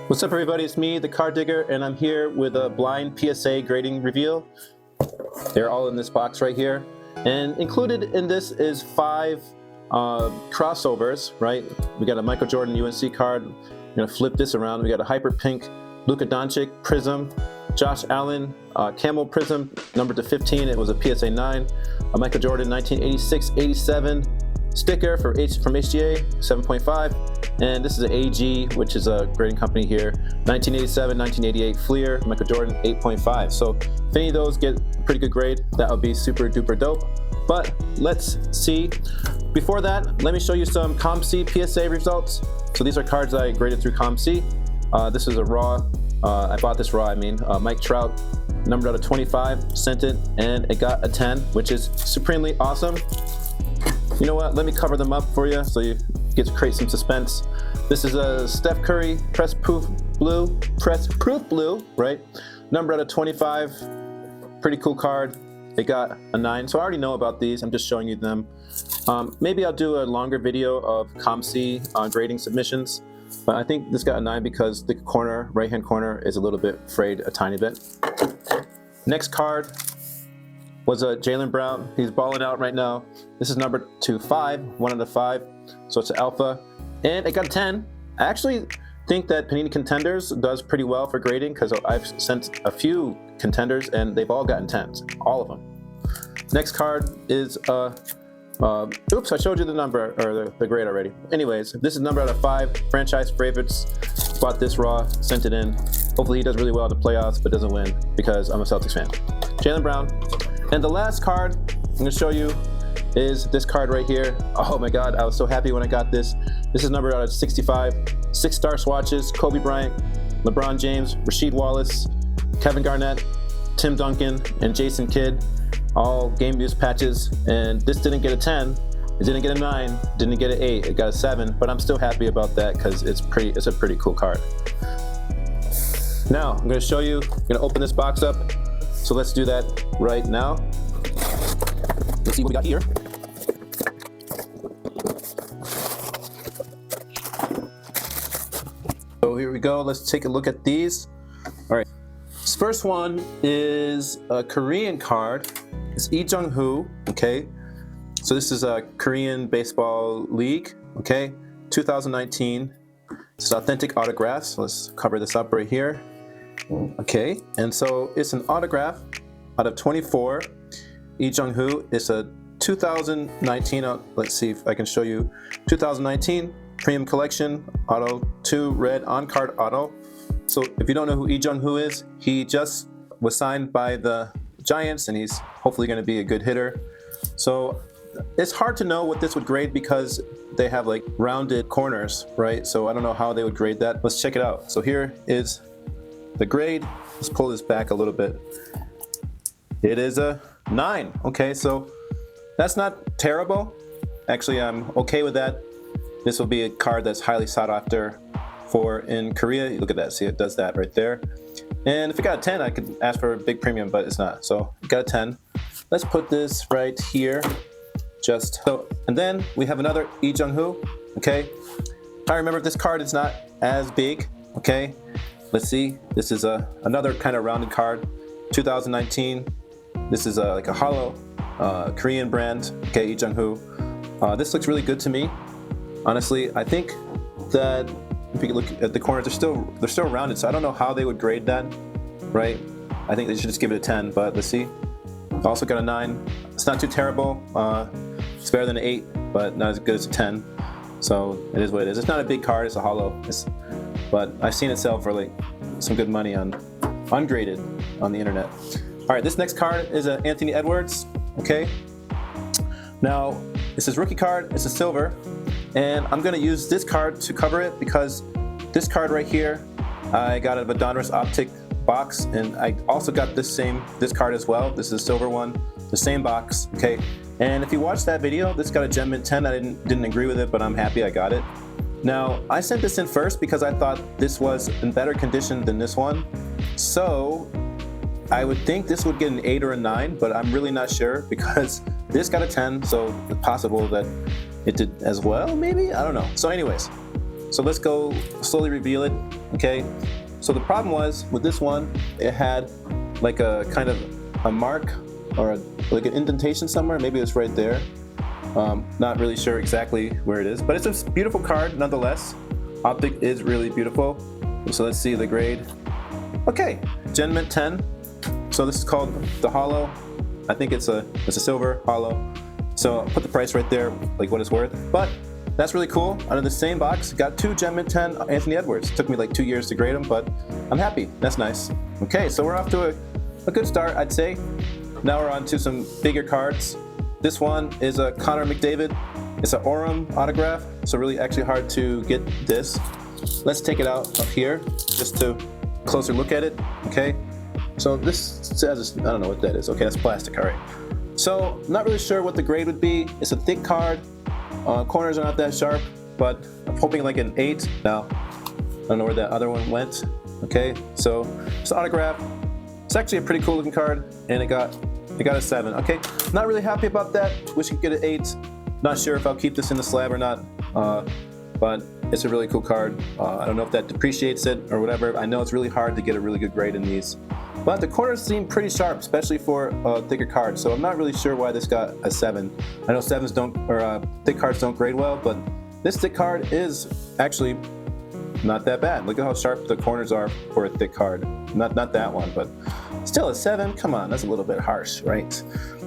What's up, everybody? It's me, the Card Digger, and I'm here with a blind PSA grading reveal. They're all in this box right here. And included in this is 5 crossovers, right? We got a Micheal Jordan UNC card. I'm going to flip this around. We got a Hyper Pink Luka Doncic Prism, Josh Allen Camel Prism, numbered to 15. It was a PSA 9. A Micheal Jordan 1986-87 sticker from HGA, 7.5. And this is an AG, which is a grading company here. 1987, 1988 Fleer, Micheal Jordan 8.5. So if any of those get a pretty good grade, that would be super duper dope. But let's see. Before that, let me show you some ComC PSA results. So these are cards I graded through ComC. This is a raw. I bought this raw, Mike Trout, numbered out of 25, sent it, and it got a 10, which is supremely awesome. You know what? Let me cover them up for you so you get to create some suspense. This is a Steph Curry Press Proof Blue, right? Numbered out of 25. Pretty cool card. It got a 9. So I already know about these. I'm just showing you them. Maybe I'll do a longer video of ComC grading submissions. But I think this got a 9 because the corner, right-hand corner, is a little bit frayed a tiny bit. Next card was a Jaylen Brown. He's balling out right now. This is numbered to 5, 1 out of 5. So it's an alpha. And it got a 10. I actually think that Panini Contenders does pretty well for grading because I've sent a few contenders and they've all gotten 10s. All of them. Next card is oops, I showed you the number, or the grade already. Anyways, this is number out of 5, franchise favorites. Bought this raw, sent it in. Hopefully he does really well in the playoffs, but doesn't win because I'm a Celtics fan. Jaylen Brown. And the last card I'm gonna show you is this card right here. Oh my God, I was so happy when I got this. This is numbered out of 65, 6-star swatches, Kobe Bryant, LeBron James, Rasheed Wallace, Kebin Garnett, Tim Duncan, and Jason Kidd. All game use patches, and this didn't get a 10, it didn't get a 9, didn't get an 8, it got a 7, but I'm still happy about that because it's a pretty cool card. Now I'm going to show you, I'm going to open this box up, so let's do that right now. Let's see what we got here. So here we go, let's take a look at these. All right, this first one is a Korean card. It's Jung Hoo, okay? So this is a Korean Baseball League, okay? 2019. This is authentic autographs. So let's cover this up right here. Okay, and so it's an autograph out of 24. Jung Hoo. It's a 2019, let's see if I can show you. 2019 Premium Collection, Auto 2 Red On-Card Auto. So if you don't know who Jung Hoo is, he just was signed by the Giants, and he's hopefully going to be a good hitter. So it's hard to know what this would grade because they have like rounded corners, right? So I don't know how they would grade that. Let's check it out. So here is the grade. Let's pull this back a little bit. It is a 9. Okay, so that's not terrible. Actually, I'm okay with that. This will be a card that's highly sought after for in Korea. Look at that. See, it does that right there. And if it got a 10, I could ask for a big premium, but it's not. So it got a 10. Let's put this right here. Just so, and then we have another Jung Hoo. Okay. I remember this card is not as big. Okay. Let's see. This is another kind of rounded card. 2019. This is like a hollow Korean brand. Okay, Jung Hoo. This looks really good to me. Honestly, I think that if you look at the corners, they're still rounded, so I don't know how they would grade that, right? I think they should just give it a 10, but let's see. Also got a 9. It's not too terrible. It's better than an 8, but not as good as a 10. So it is what it is. It's not a big card, it's a hollow. But I've seen it sell for like some good money on ungraded on the internet. All right, this next card is an Anthony Edwards, okay? Now, this is rookie card, it's a silver. And I'm gonna use this card to cover it because this card right here, I got out of a Donruss Optic box, and I also got this card as well. This is a silver one, the same box, okay? And if you watch that video, this got a Gem Mint 10. I didn't agree with it, but I'm happy I got it. Now, I sent this in first because I thought this was in better condition than this one. So I would think this would get an 8 or a 9, but I'm really not sure because this got a 10, so it's possible that it did as well, maybe? I don't know. So anyways, So let's go slowly reveal it, okay? So the problem was with this one, it had like a kind of a mark or like an indentation somewhere. Maybe it's right there. Not really sure exactly where it is, but it's a beautiful card nonetheless. Optic is really beautiful. So let's see the grade. Okay, Gen Mint 10. So this is called the Hollow. I think it's a silver Hollow. So I'll put the price right there, like what it's worth. But that's really cool. Out of the same box, got 2 Gen Mint 10 Anthony Edwards. Took me like 2 years to grade them, but I'm happy. That's nice. Okay, so we're off to a good start, I'd say. Now we're on to some bigger cards. This one is a Connor McDavid. It's an Aurum autograph, so really actually hard to get this. Let's take it out of here just to closer look at it, okay? So this says, I don't know what that is. Okay, that's plastic, all right. So not really sure what the grade would be. It's a thick card. Corners are not that sharp, but I'm hoping like an 8. Now, I don't know where that other one went. Okay, so it's an autograph. It's actually a pretty cool looking card, and it got a 7. Okay, not really happy about that. Wish you could get an 8. Not sure if I'll keep this in the slab or not, but it's a really cool card. I don't know if that depreciates it or whatever. I know it's really hard to get a really good grade in these. But the corners seem pretty sharp, especially for a thicker card. So I'm not really sure why this got a 7. I know thick cards don't grade well, but this thick card is actually not that bad. Look at how sharp the corners are for a thick card. Not that one, but still a 7. Come on, that's a little bit harsh, right?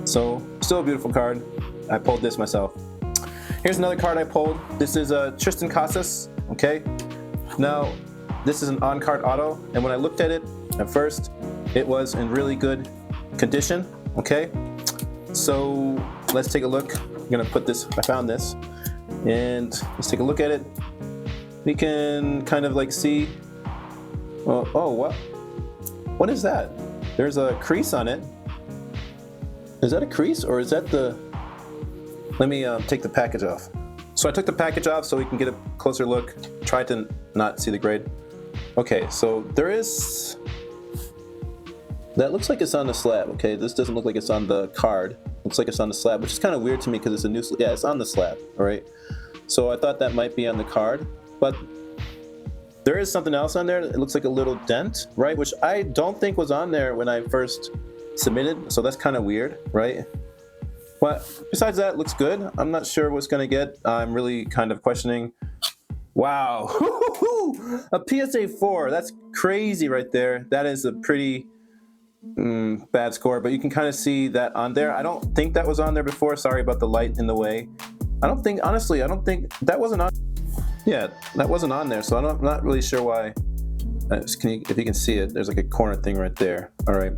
So still a beautiful card. I pulled this myself. Here's another card I pulled. This is Tristan Casas. Okay. Now this is an on-card auto, and when I looked at it at first, it was in really good condition, okay? So let's take a look. I'm gonna put this, I found this, and let's take a look at it. We can kind of like see, oh, what is that? There's a crease on it. Is that a crease or is that the, let me take the package off. So I took the package off so we can get a closer look. Try to not see the grade. Okay, so there is, that looks like it's on the slab, okay? This doesn't look like it's on the card. Looks like it's on the slab, which is kind of weird to me because it's a new slab. Yeah, it's on the slab, all right? So I thought that might be on the card, but there is something else on there. It looks like a little dent, right? Which I don't think was on there when I first submitted, so that's kind of weird, right? But besides that, it looks good. I'm not sure what's gonna get. I'm really kind of questioning. Wow, a PSA 4, that's crazy right there. That is a pretty bad score, but you can kind of see that on there. I don't think that was on there before. Sorry about the light in the way. Honestly, I don't think that wasn't on. Yeah, that wasn't on there, so I'm not really sure why. If you can see it, there's like a corner thing right there. All right,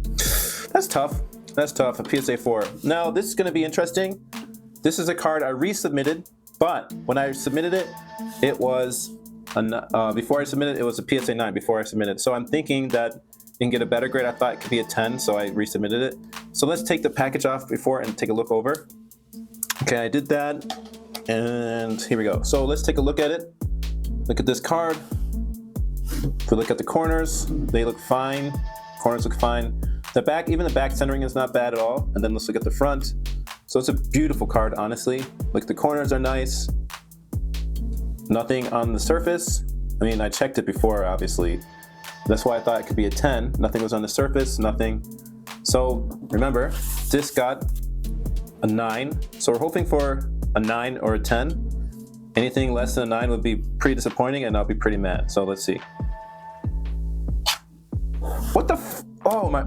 that's tough. That's tough, a PSA 4. Now, this is gonna be interesting. This is a card I resubmitted, but when I submitted it, it was, before I submitted, it was a PSA 9 before I submitted. So I'm thinking that you can get a better grade. I thought it could be a 10, so I resubmitted it. So let's take the package off before and take a look over. Okay, I did that, and here we go. So let's take a look at it. Look at this card. If we look at the corners, they look fine. Corners look fine. The back, even the back centering is not bad at all. And then let's look at the front. So it's a beautiful card, honestly. Like the corners are nice. Nothing on the surface. I mean, I checked it before, obviously. That's why I thought it could be a 10. Nothing was on the surface, nothing. So remember, this got a 9. So we're hoping for a 9 or a 10. Anything less than a 9 would be pretty disappointing, and I'll be pretty mad. So let's see. What the oh my,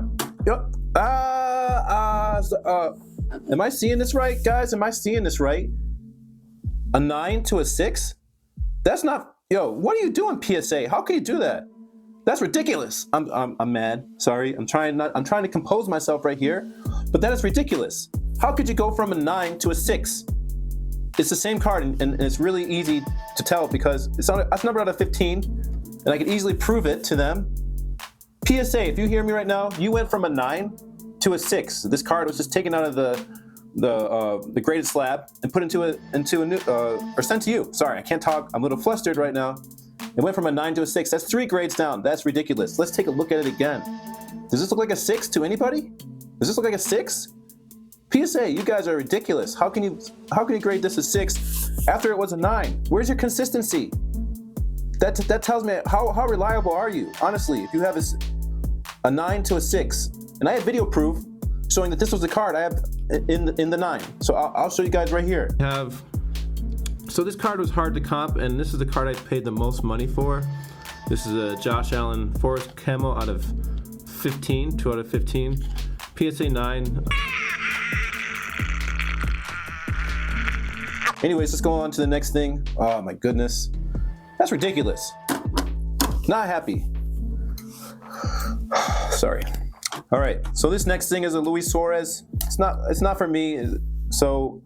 am I seeing this right, guys? Am I seeing this right? A 9 to a 6? That's not, what are you doing, PSA? How can you do that? That's ridiculous. I'm mad. Sorry. I'm trying to compose myself right here, but that is ridiculous. How could you go from a 9 to a 6? It's the same card, and it's really easy to tell because it's numbered out of 15, and I could easily prove it to them. PSA, if you hear me right now, you went from a 9 to a 6. This card was just taken out of the graded slab and put into a new or sent to you. Sorry, I can't talk. I'm a little flustered right now. It went from a 9 to a 6. That's 3 grades down. That's ridiculous. Let's take a look at it again. Does this look like a 6 to anybody? Does this look like a 6? PSA, you guys are ridiculous. How can you grade this a 6 after it was a 9? Where's your consistency? that tells me how reliable are you? Honestly, if you have a 9 to a 6, and I have video proof showing that this was the card I have in the 9. So I'll show you guys right here. So this card was hard to comp, and this is the card I paid the most money for. This is a Josh Allen Forest Camo out of 15, 2 out of 15. PSA 9. Anyways, let's go on to the next thing. Oh my goodness. That's ridiculous. Not happy. Sorry. All right, so this next thing is a Luis Suarez. It's not for me. So,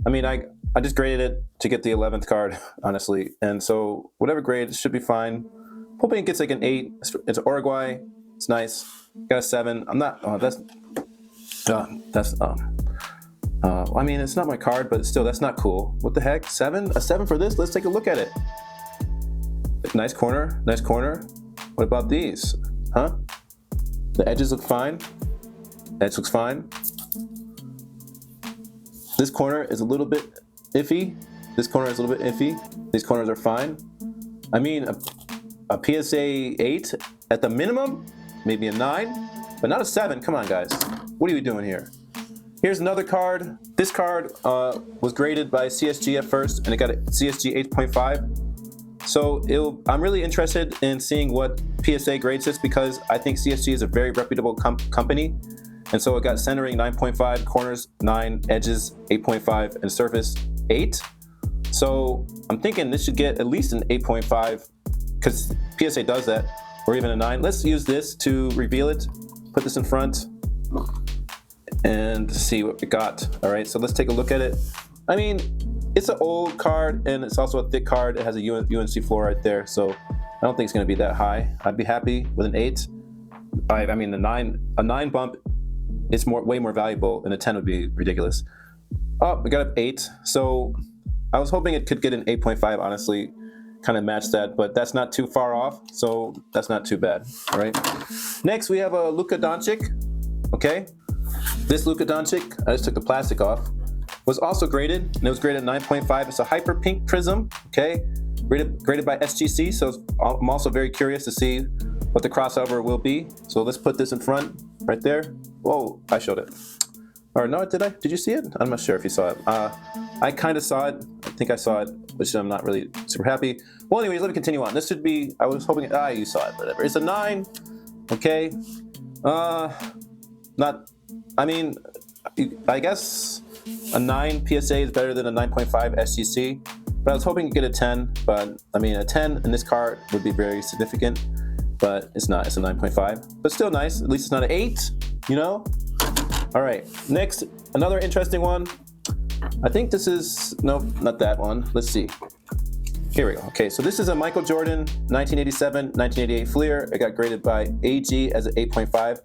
I mean, I just graded it to get the 11th card, honestly. And so whatever grade, it should be fine. Hoping it gets like an 8. It's Uruguay. It's nice. Got a 7. I'm not. I mean, it's not my card, but still, that's not cool. What the heck? 7? A 7 for this? Let's take a look at it. Nice corner. Nice corner. What about these? Huh? The edges look fine. Edge looks fine. This corner is a little bit iffy. This corner is a little bit iffy. These corners are fine. I mean, a PSA 8 at the minimum, maybe a 9, but not a 7. Come on, guys. What are we doing here? Here's another card. This card was graded by CSG at first, and it got a CSG 8.5. So I'm really interested in seeing what PSA grades this, because I think CSG is a very reputable company. And so it got centering 9.5, corners 9, edges 8.5, and surface 8. So I'm thinking this should get at least an 8.5, because PSA does that, or even a 9. Let's use this to reveal it. Put this in front and see what we got. All right, so let's take a look at it. I mean, it's an old card, and it's also a thick card. It has a UNC floor right there, so I don't think it's going to be that high. I'd be happy with an 8. I mean, a 9 bump is way more valuable, and a 10 would be ridiculous. Oh, we got an 8. So I was hoping it could get an 8.5, honestly, kind of match that, but that's not too far off, so that's not too bad. All right. Next, we have a Luka Doncic. Okay. This Luka Doncic, I just took the plastic off, was also graded, and it was graded 9.5. It's a hyper pink prism, okay, graded by SGC, so I'm also very curious to see what the crossover will be. So let's put this in front, right there. Whoa, I showed it. Or no, did I? Did you see it? I'm not sure if you saw it. I kind of saw it. I think I saw it, which I'm not really super happy. Well, anyways, let me continue on. This should be, I was hoping, you saw it, whatever. It's a 9, okay. I mean, I guess a 9 PSA is better than a 9.5 SGC, but I was hoping to get a 10, but I mean, a 10 in this card would be very significant, but it's not. It's a 9.5, but still nice. At least it's not an 8, you know? All right, next, another interesting one. I think this is, nope, not that one. Let's see. Here we go. Okay, so this is a Micheal Jordan 1987, 1988 Fleer. It got graded by AG as an 8.5.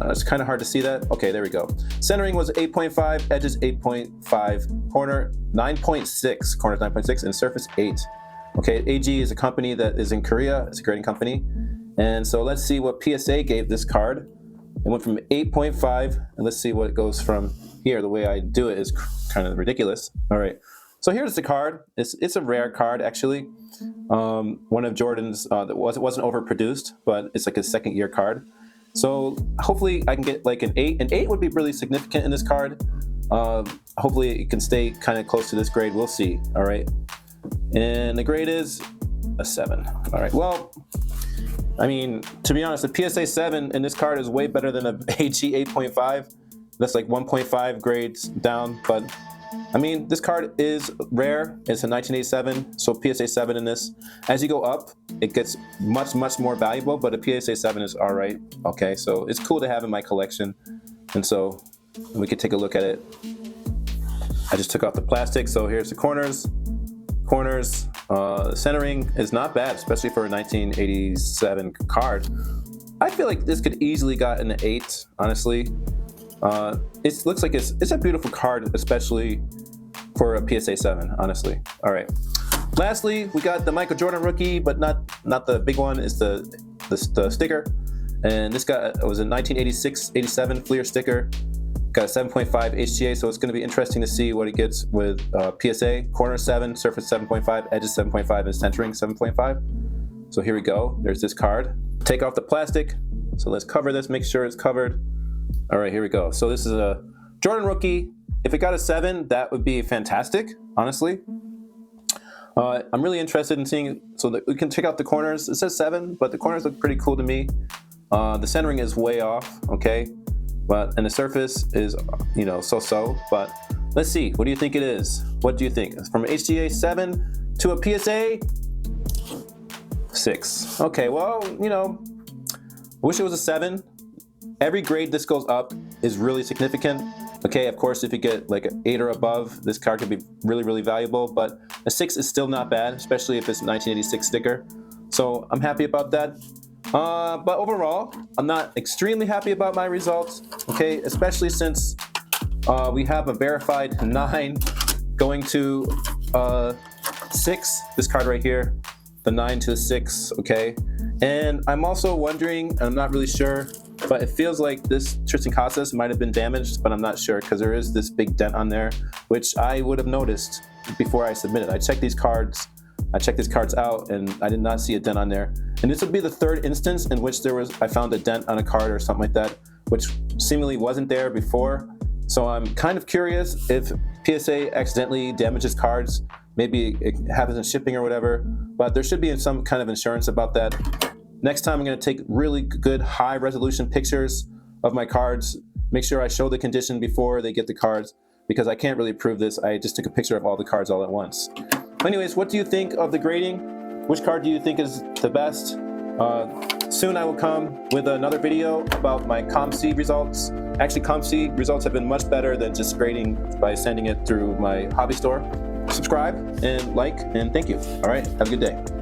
It's kind of hard to see that. Okay, there we go. Centering was 8.5, edges 8.5, corner 9.6, corners 9.6, and surface 8. Okay, AG is a company that is in Korea. It's a grading company. And so let's see what PSA gave this card. It went from 8.5, and let's see what it goes from here. The way I do it is kind of ridiculous. All right, so here's the card. It's a rare card, actually. One of Jordan's that wasn't overproduced, but it's like a second-year card. So hopefully I can get like an 8. An 8 would be really significant in this card. Hopefully it can stay kind of close to this grade. We'll see. All right, and the grade is a 7. All right, well, I mean, to be honest, the PSA 7 in this card is way better than a AG 8.5. That's like 1.5 grades down. But I mean, this card is rare. It's a 1987, so PSA 7 in this. As you go up, it gets much, much more valuable, but a PSA 7 is all right. Okay, so it's cool to have in my collection. And so we could take a look at it. I just took off the plastic, so here's the corners. The centering is not bad, especially for a 1987 card. I feel like this could easily got an 8, honestly. It looks like it's a beautiful card, especially for a PSA 7, honestly. All right. Lastly, we got the Micheal Jordan rookie, but not the big one. It's the sticker, and this was a 1986-87 Fleer sticker. Got a 7.5 HGA, so it's going to be interesting to see what it gets with PSA. Corner 7, surface 7.5, edges 7.5, and centering 7.5. So here we go. There's this card. Take off the plastic. So let's cover this, make sure it's covered. All right, here we go. So this is a Jordan rookie. If it got a 7, that would be fantastic, honestly. I'm really interested in seeing, so that we can check out the corners. It says 7, but the corners look pretty cool to me. The centering is way off, okay? And the surface is, so-so, but let's see. What do you think it is? What do you think? From HTA 7 to a PSA 6. Okay, well, I wish it was a 7. Every grade this goes up is really significant. Okay, of course, if you get like an 8 or above, this card could be really, really valuable, but a 6 is still not bad, especially if it's a 1986 sticker. So I'm happy about that. But overall, I'm not extremely happy about my results, okay, especially since we have a verified 9 going to 6, this card right here, the 9 to 6, okay? And I'm also wondering, and I'm not really sure, but it feels like this Tristan Casas might have been damaged, but I'm not sure because there is this big dent on there, which I would have noticed before I submitted. I checked these cards out, and I did not see a dent on there. And this would be the 3rd instance in which I found a dent on a card or something like that, which seemingly wasn't there before. So I'm kind of curious if PSA accidentally damages cards. Maybe it happens in shipping or whatever, but there should be some kind of insurance about that. Next time I'm going to take really good high resolution pictures of my cards, make sure I show the condition before they get the cards, because I can't really prove this. I just took a picture of all the cards all at once. Anyways, what do you think of the grading? Which card do you think is the best? Soon I will come with another video about my ComC results. Actually, ComC results have been much better than just grading by sending it through my hobby store. Subscribe and like, and thank you. All right, have a good day.